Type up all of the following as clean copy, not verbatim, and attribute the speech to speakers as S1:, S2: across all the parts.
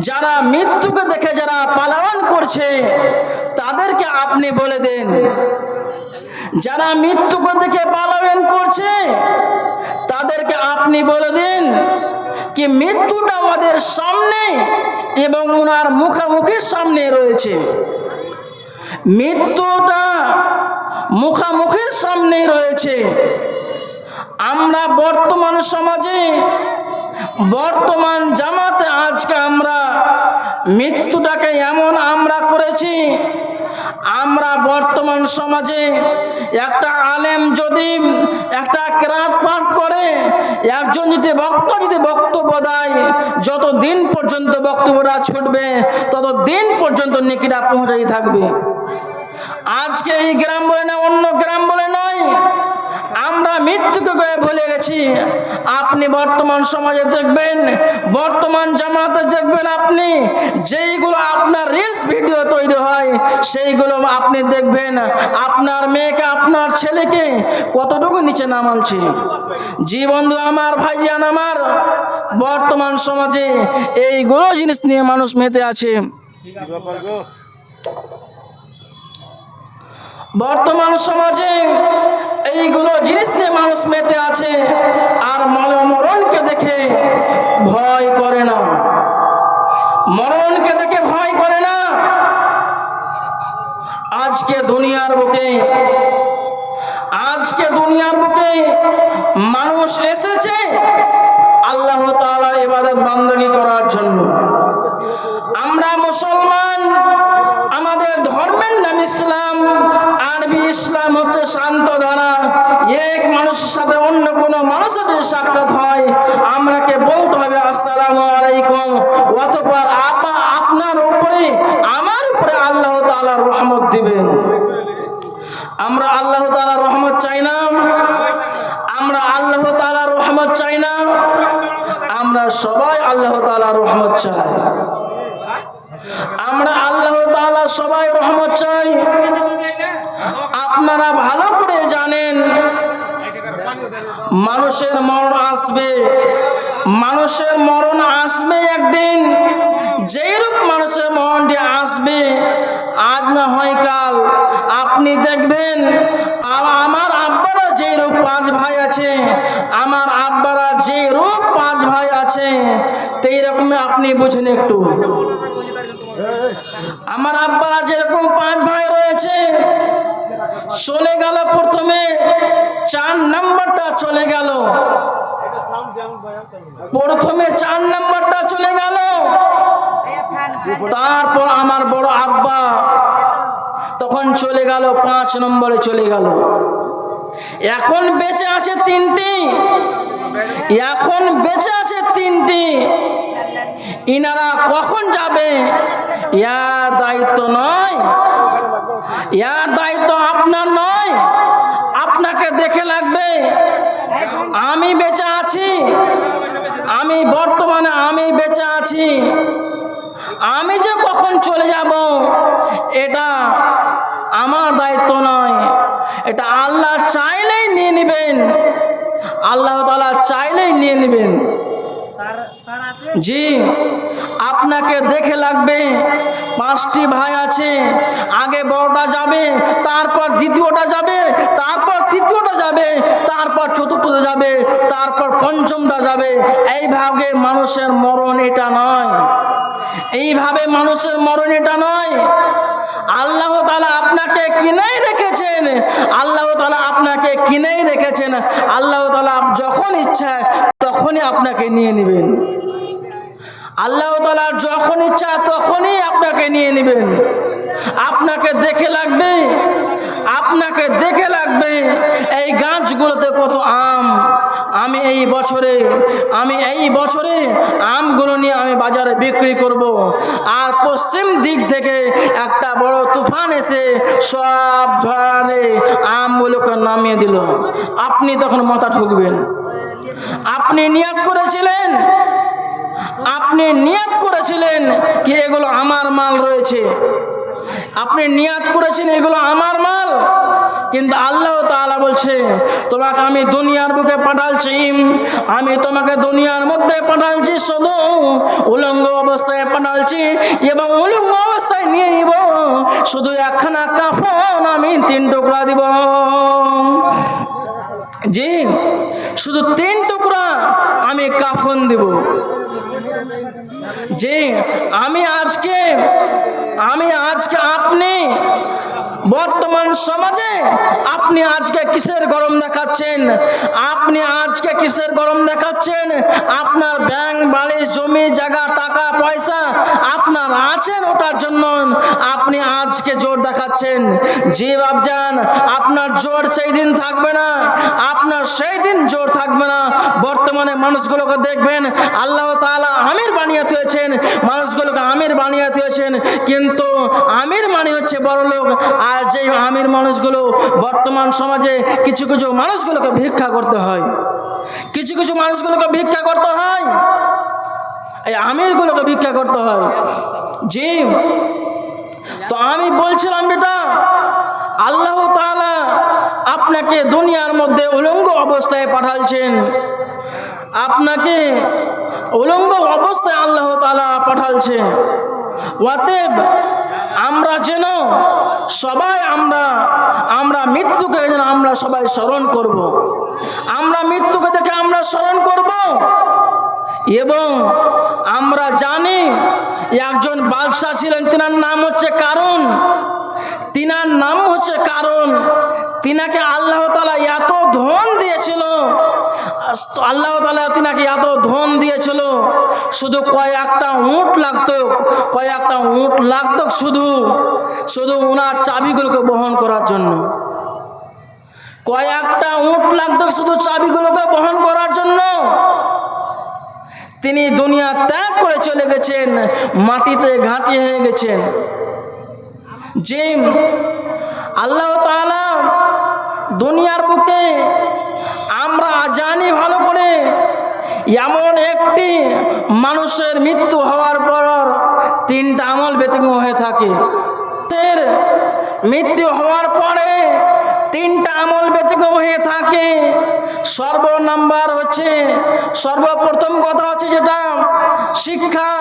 S1: যারা মৃত্যুকে দেখে যারা পালায়ন করছে তাদেরকে আপনি বলে দেন, যারা মৃত্যুকে দেখে পালায়ন করছে তাদেরকে আপনি বলে দিন কি মৃত্যুটা আমাদের সামনে এবং ওনার মুখোমুখির সামনে রয়েছে। মৃত্যুটা মুখোমুখির সামনে রয়েছে। আমরা বর্তমান সমাজে বর্তমান জামাতে আজকে আমরা মৃত্যুটাকে এমন আমরা করেছি, আমরা বর্তমান সমাজে একটা আলেম যদি একটা কেরাত পাঠ করে, একজন যদি বক্তা যদি বক্তব্য দেয়, যত দিন পর্যন্ত বক্তব্যটা ছুটবে তত দিন পর্যন্ত নেকিটা পৌঁছাই থাকবে। আজকে এই গ্রাম বলে না অন্য গ্রাম বলে নয়, আমরা মৃত্যুকে ভুলে গেছি। আপনি বর্তমান সমাজে দেখবেন, বর্তমান জামাতে দেখবেন, আপনি যেইগুলো আপনার রিলস ভিডিও তৈরি হয় সেইগুলো আপনি দেখবেন আপনার মেয়েকে আপনার ছেলেকে কতটুকু নিচে নামালছে। জি বন্ধু আমার, ভাইজান আমার, বর্তমান সমাজে এইগুলো জিনিস নিয়ে মানুষ মেতে আছে। বর্তমান সমাজে এইগুলো জিনিস নিয়ে মানুষ মেতে আছে আর মরণকে দেখে ভয় করে না, মরণকে দেখে ভয় করে না। আজকে দুনিয়ার বুকে মানুষ এসেছে আল্লাহ তাআলার ইবাদত বান্দাগি করার জন্য। আমরা মুসলমান, আমাদের ধর্মের নাম ইসলাম। আরবি ইসলাম হচ্ছে শান্ত ধারা। এক মানুষের সাথে অন্য কোনো মানুষের যদি সাক্ষাৎ হয় আমরাকে বলতে হবে আসসালামু আলাইকুম, অতঃপর আপনার উপরে আমার উপরে আল্লাহ তাআলার রহমত দিবেন। আমরা আল্লাহ তাআলার রহমত চাই না, আমরা আল্লাহ তাআলার রহমত চাই না, আমরা সবাই আল্লাহ তাআলার রহমত চাই। আমরা আল্লাহ তাআলা সবাই রহমত চাই। আপনারা ভালো করে জানেন মানুষের মরণ আসবে, মানুষের মরণ আসবে একদিন। যেইরূপ মানুষের মরণটি আসবে আজ না হয় কাল। আপনি দেখবেন আমার আব্বারা যে রূপ 5 ভাই আছে, আমার আব্বারা যে রূপ 5 ভাই আছে, সেই রকম আপনি বুঝেন একটু। আমার আব্বারা যেরকম 5 ভাই রয়েছে, চলে গেল প্রথমে 4 নাম্বারটা চলে গেল, প্রথমে 4 নাম্বারটা চলে গেল। তারপর আমার বড় আব্বা তখন চলে গেল 5 নম্বরে চলে গেল। এখন বেঁচে আছে 3টি, এখন বেঁচে আছে 3টি। ইনারা কখন যাবে ইয়ার দায়িত্ব নয়, ইয়ার দায়িত্ব আপনার নয়। আপনাকে দেখে লাগবে আমি বেঁচে আছি, আমি বর্তমানে আমি বেঁচে আছি, আমি যে কখন চলে যাব এটা আমার দায়িত্ব নয়, এটা আল্লাহ চাইলেই নিয়ে নেবেন, আল্লাহ তাআলা চাইলেই নিয়ে নেবেন। জি, আপনাকে দেখে লাগবে 5টি ভাই আছে, আগে বড়টা যাবে, তারপর দ্বিতীয়টা যাবে, তারপর তৃতীয়টা যাবে, তারপর চতুর্থটা যাবে, তারপর পঞ্চমটা যাবে। এইভাবে মানুষের মরণ এটা নয়, এইভাবে মানুষের মরণ এটা নয়। আল্লাহ তাআলা আপনাকে কিনেই রেখেছেন, আল্লাহ তাআলা আপনাকে কিনেই রেখেছেন। আল্লাহ তাআলা যখন ইচ্ছা তখনই আপনাকে নিয়ে নেবেন, আল্লাহ তাআলা যখন ইচ্ছা তখনই আপনাকে নিয়ে নেবেন। আপনাকে দেখে লাগবে, আপনাকে দেখে লাগবে এই গাছগুলোতে কত আম, আমি এই বছরে আমগুলো নিয়ে আমি বাজারে বিক্রি করব। আর পশ্চিম দিক থেকে একটা বড় তুফান এসে সব ঝড়ে আমগুলোকে নামিয়ে দিল। আপনি তখন মাথা ঠুকবেন। আপনি নিয়ত করেছিলেন কি এগুলো আমার মাল রয়েছে, আপনি নিয়াত করেছেন এগুলো আমার মাল, কিন্তু আল্লাহ তাআলা বলছে তোমাকে আমি দুনিয়ার বুকে পাঠালছি, আমি তোমাকে দুনিয়ার মধ্যে পাঠালছি শুধু উলঙ্গ অবস্থায় পাঠালছি, এবং উলঙ্গ অবস্থায় নিয়ে নিব শুধু একখানা কাফন আমি 3 টুকরা দিব। জি, শুধু 3 টুকরা আমি কাফন দিব। জি, আমি আজকে আপনি বর্তমান সমাজে আপনি আজকে কিসের গরম দেখাচ্ছেন? আপনি আজকে কিসের গরম দেখাচ্ছেন? আপনার ব্যাংক বালিশ জমি জায়গা টাকা পয়সা আপনার আছেন, ওটার জন্য আপনি আজকে জোর দেখাচ্ছেন। জি বাপজান, আপনার জোর সেই দিন থাকবে না, আপনার সেই দিন জোর থাকবে না। বর্তমানে মানুষগুলোকে দেখবেন আল্লাহ তাআলা আমির বানিয়ে দিয়েছেন, মানুষগুলোকে আমির বানিয়ে দিয়েছেন, কিন্তু আমির মানে হচ্ছে বড় লোক। আর যে আমির মানুষগুলো বর্তমান সমাজে কিছু কিছু মানুষগুলোকে ভিক্ষা করতে হয়, কিছু কিছু মানুষগুলোকে ভিক্ষা করতে হয়, এই আমিরগুলোকে ভিক্ষা করতে হয়। জি, তো আমি বলছিলাম বেটা, আল্লাহ তাআলা আপনাকে দুনিয়ার মধ্যে উলঙ্গ অবস্থায় পাঠালছেন, আপনাকে উলঙ্গ অবস্থায় আল্লাহ তাআলা পাঠালছে। অতএব আমরা যেন সবাই আমরা মৃত্যুকে যেন আমরা সবাই স্মরণ করব, আমরা মৃত্যুকে দেখে আমরা স্মরণ করব। এবং আমরা জানি একজন বাদশা ছিলেন, তিনার নাম হচ্ছে কারুন। তিনার নাম হচ্ছে কারুন। তিনাকে আল্লাহ তাআলা এত ধন দিয়েছিল, আল্লাহ তাআলা তিনাকে এত ধন দিয়েছিল, শুধু কয়েকটা উট লাগতো শুধু ওনার চাবিগুলোকে বহন করার জন্য। কয়েকটা উট লাগতো শুধু চাবিগুলোকে বহন করার জন্য। তিনি দুনিয়া ত্যাগ করে চলে গেছেন, মাটিতে ঘাঁটি হয়ে গেছেন। যে আল্লাহ তাআলা দুনিয়ার বুকে আমরা জানি ভালো করে, এমন একটি মানুষের মৃত্যু হওয়ার পর 3টা আমল ব্যতিক্রম হয়ে থাকে। মৃত্যু হওয়ার পরে 3টা আমল ব্যতিক্রম হয়ে থাকে। সর্বপ্রথম কথা হচ্ছে যেটা শিক্ষা,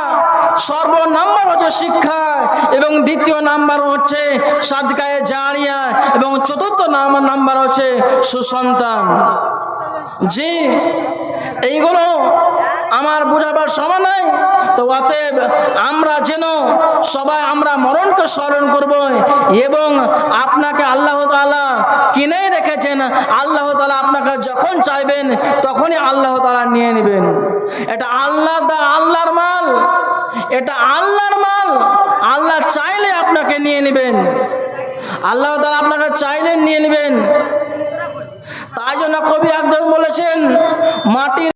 S1: সর্বনাম্বার হচ্ছে শিক্ষা, এবং দ্বিতীয় নাম্বার হচ্ছে সাদকায়ে জারিয়া, এবং চতুর্থ নাম্বার হচ্ছে সুসন্তান। জি, এইগুলো আমার বোঝাবার সময় নাই। তো অতএব আমরা যেন সবাই আমরা মরণকে স্মরণ করব, এবং আপনাকে আল্লাহ তাআলা কিনে রেখেছেন। আল্লাহ তাআলা আপনাকে যখন চাইবেন তখনই আল্লাহ তাআলা নিয়ে নেবেন। এটা আল্লাহর মাল, এটা আল্লাহর মাল। আল্লাহ চাইলে আপনাকে নিয়ে নেবেন, আল্লাহ তাআলা আপনাকে চাইলে নিয়ে নেবেন। তাই জন্য কবি একজন বলেছেন, মাটির